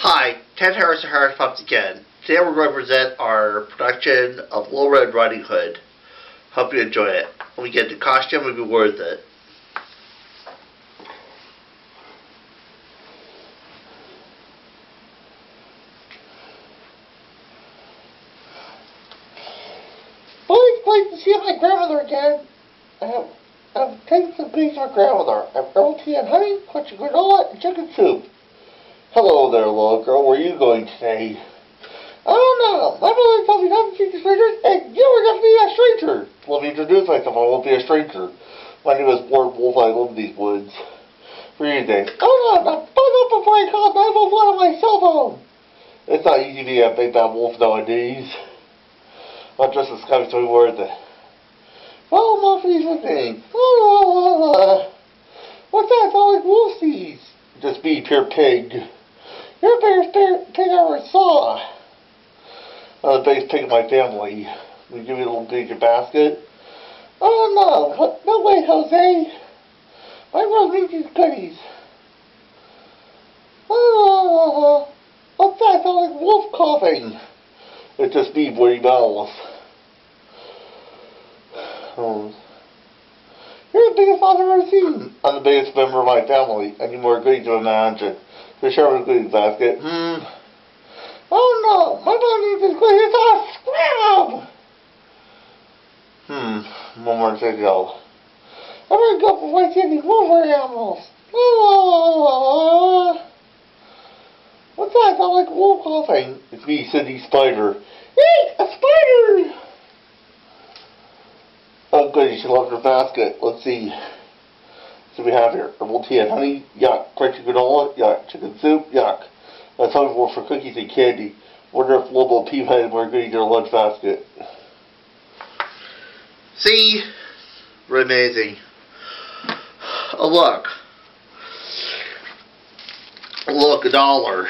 Hi, Ted Harris of Harris Pops again. Today we're going to present our production of Little Red Riding Hood. Hope you enjoy it. When we get the costume, it'll be worth it. Always glad to see my grandmother again. I'm taking some things for grandmother. I have herbal tea and honey, crunchy granola, and chicken soup. Hello there, little girl. Where are you going today? I don't know. My mother told me not to speak to strangers, and you were definitely a stranger. Let me introduce myself. I won't be a stranger. My name is Ward Wolf. I live in these woods. Where are you today? Oh no, now bug up before I call 911 on my cell phone. It's not easy to be a big bad wolf nowadays. Not just as kind of so worth it. Well, more for these things. What's that? It's all like wolf sees. Just be pure pig. You're the biggest pig I ever saw. The biggest pig in my family. We give you a little bigger basket. Oh no, no way, Jose. My mom needs these goodies. What's that? It's all like wolf coughing. It's just me, Woody Bells. You're the biggest father I've ever seen. I'm the biggest member of my family. I need more goodies to imagine. The Sherman goodies basket. Oh no, my mom needs this goodies. It's all scrab. One more to go. I'm gonna go before I see any wolf animals. What's that? It's all like wolf coughing. It's me, Cindy Spider. Eek! A spider! Oh good, she loved her basket. Let's see. So we have here herbal tea and honey, yuck. Crunchy granola, yuck. Chicken soup, yuck. That's how we work for cookies and candy. Wonder if Lobo Peep had more goodies in their lunch basket. See? We're amazing. Oh look. Look, $1.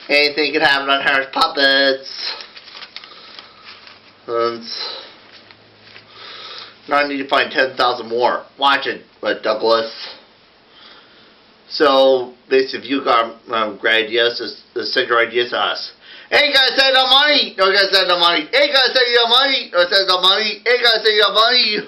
Anything can happen on Harris Puppets. And now I need to find 10,000 more. Watch it, Douglas. So, basically, if you got great ideas, just send your ideas to us. Hey guys, send no money! No guys, send no money. Hey guys, send no money! No, send no money. Hey guys, send no money!